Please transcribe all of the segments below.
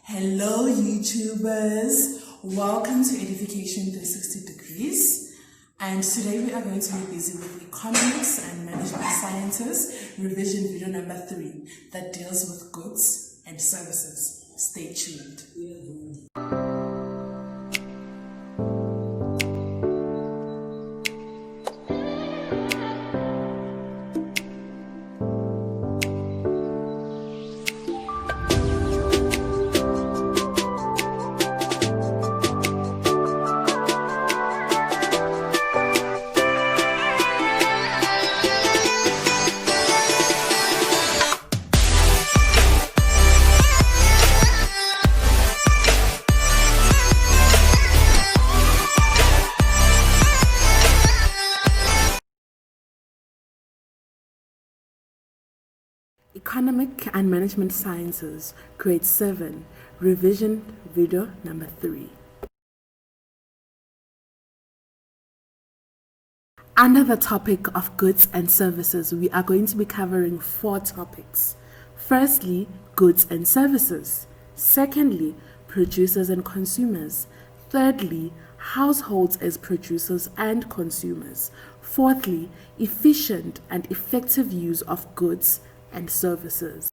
Hello YouTubers, welcome to Edification 360 Degrees, and today we are going to be busy with Economics and Management Sciences revision video number 3 that deals with goods and services. Stay tuned. Economic and Management Sciences, Grade 7, revision video number 3. Under the topic of goods and services, we are going to be covering 4 topics. Firstly, goods and services. Secondly, producers and consumers. Thirdly, households as producers and consumers. Fourthly, efficient and effective use of goods and services.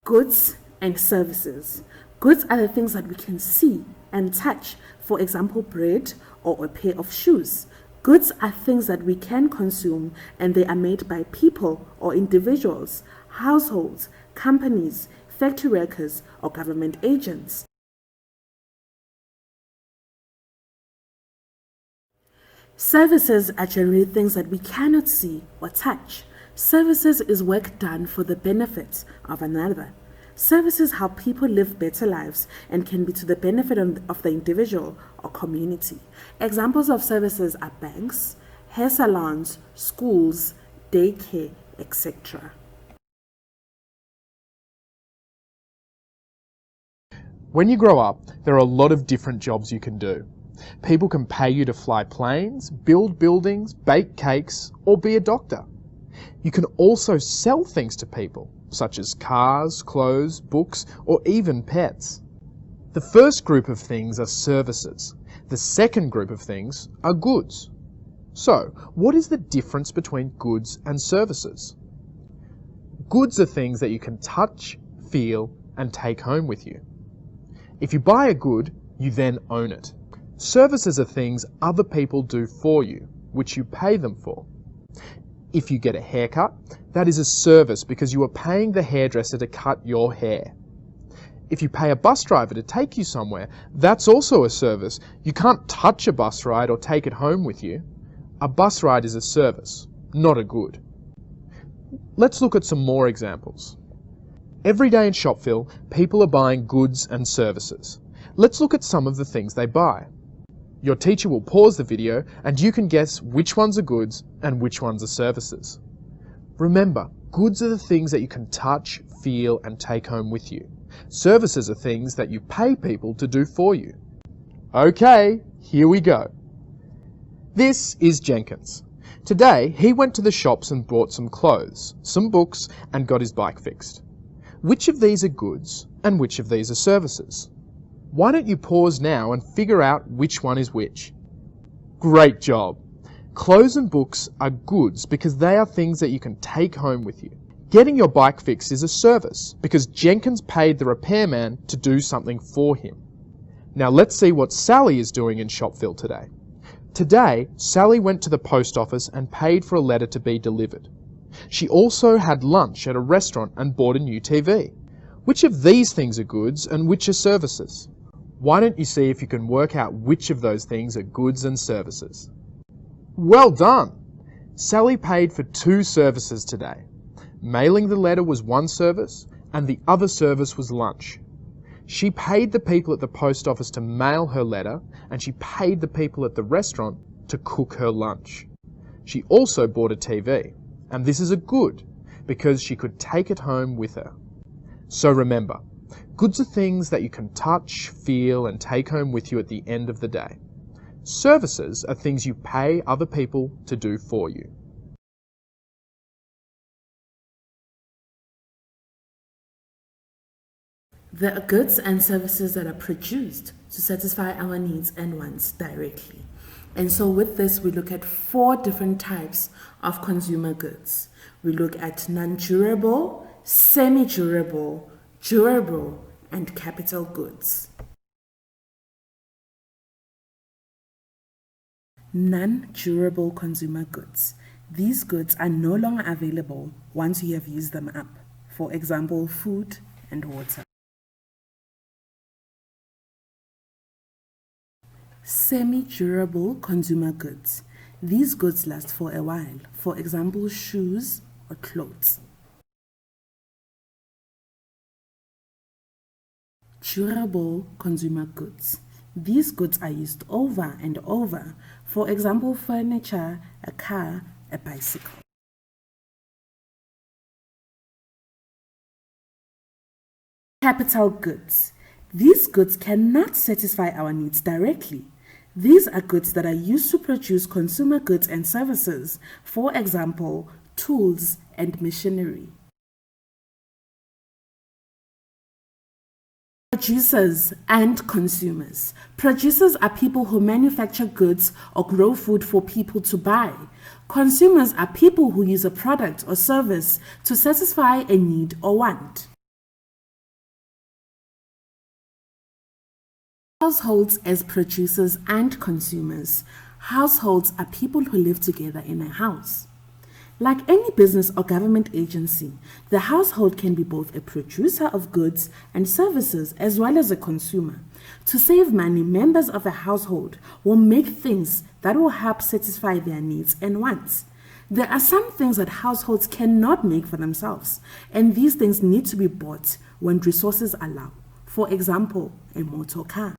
Goods and services. Goods are the things that we can see and touch, for example, bread or a pair of shoes. Goods are things that we can consume, and they are made by people or individuals, households, companies, factory workers, or government agents. Services are generally things that we cannot see or touch. Services is work done for the benefit of another. Services help people live better lives and can be to the benefit of the individual or community. Examples of services are banks, hair salons, schools, daycare, etc. When you grow up, there are a lot of different jobs you can do. People can pay you to fly planes, build buildings, bake cakes, or be a doctor. You can also sell things to people, such as cars, clothes, books, or even pets. The first group of things are services. The second group of things are goods. So, what is the difference between goods and services? Goods are things that you can touch, feel, and take home with you. If you buy a good, you then own it. Services are things other people do for you, which you pay them for. If you get a haircut, that is a service because you are paying the hairdresser to cut your hair. If you pay a bus driver to take you somewhere, that's also a service. You can't touch a bus ride or take it home with you. A bus ride is a service, not a good. Let's look at some more examples. Every day in Shopville, people are buying goods and services. Let's look at some of the things they buy. Your teacher will pause the video and you can guess which ones are goods and which ones are services. Remember, goods are the things that you can touch, feel, and take home with you. Services are things that you pay people to do for you. Okay, here we go. This is Jenkins. Today, he went to the shops and bought some clothes, some books, and got his bike fixed. Which of these are goods and which of these are services? Why don't you pause now and figure out which one is which? Great job! Clothes and books are goods because they are things that you can take home with you. Getting your bike fixed is a service because Jenkins paid the repairman to do something for him. Now let's see what Sally is doing in Shopville today. Today, Sally went to the post office and paid for a letter to be delivered. She also had lunch at a restaurant and bought a new TV. Which of these things are goods and which are services? Why don't you see if you can work out which of those things are goods and services? Well done! Sally paid for 2 services today. Mailing the letter was one service, and the other service was lunch. She paid the people at the post office to mail her letter, and she paid the people at the restaurant to cook her lunch. She also bought a TV, and this is a good, because she could take it home with her. So remember, goods are things that you can touch, feel, and take home with you at the end of the day. Services are things you pay other people to do for you. There are goods and services that are produced to satisfy our needs and wants directly. And so with this, we look at 4 different types of consumer goods. We look at non-durable, semi-durable, durable, and capital goods. Non-durable consumer goods. These goods are no longer available once you have used them up. For example, food and water. Semi-durable consumer goods. These goods last for a while. For example, shoes or clothes. Durable consumer goods. These goods are used over and over. For example, furniture, a car, a bicycle. Capital goods. These goods cannot satisfy our needs directly. These are goods that are used to produce consumer goods and services. For example, tools and machinery. Producers and consumers. Producers are people who manufacture goods or grow food for people to buy. Consumers are people who use a product or service to satisfy a need or want. Households as producers and consumers. Households are people who live together in a house. Like any business or government agency, the household can be both a producer of goods and services as well as a consumer. To save money, members of a household will make things that will help satisfy their needs and wants. There are some things that households cannot make for themselves, and these things need to be bought when resources allow. For example, a motor car.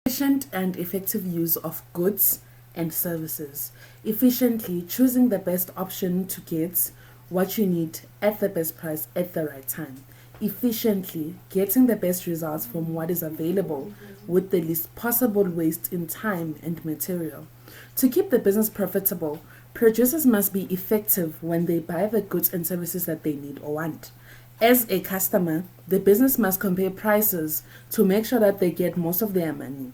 Efficient and effective use of goods and services. Efficiently choosing the best option to get what you need at the best price at the right time. Efficiently getting the best results from what is available with the least possible waste in time and material. To keep the business profitable, producers must be effective when they buy the goods and services that they need or want. As a customer, the business must compare prices to make sure that they get most of their money.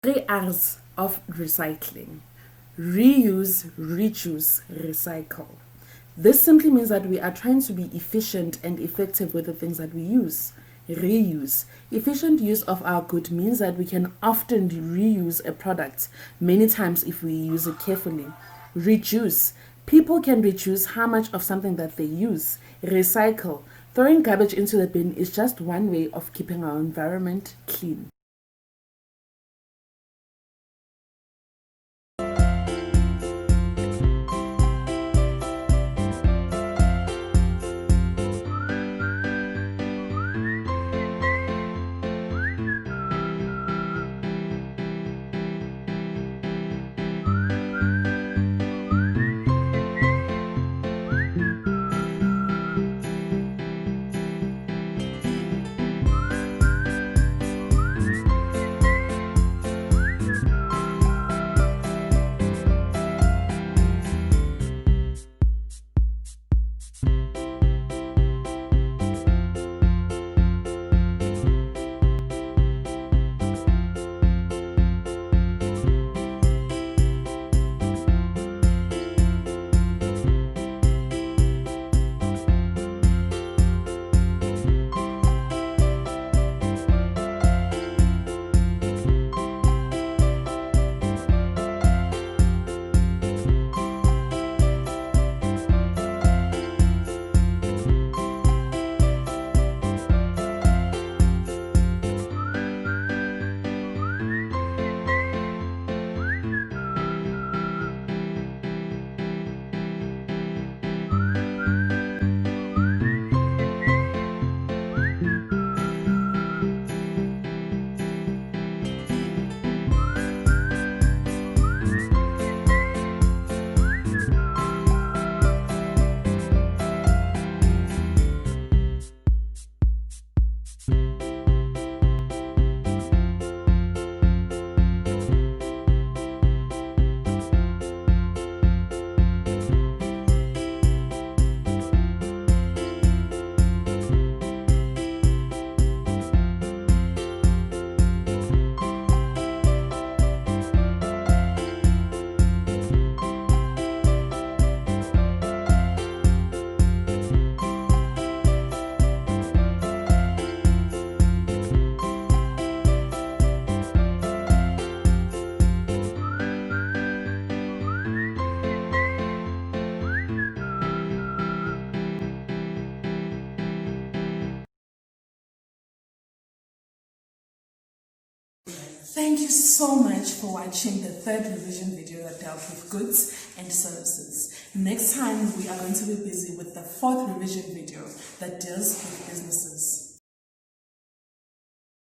3 R's of recycling. Reuse, reduce, recycle. This simply means that we are trying to be efficient and effective with the things that we use. Reuse. Efficient use of our good means that we can often reuse a product many times if we use it carefully. Reduce. People can reduce how much of something that they use. Recycle. Throwing garbage into the bin is just one way of keeping our environment clean. Thank you so much for watching the third revision video that dealt with goods and services. Next time we are going to be busy with the fourth revision video that deals with businesses.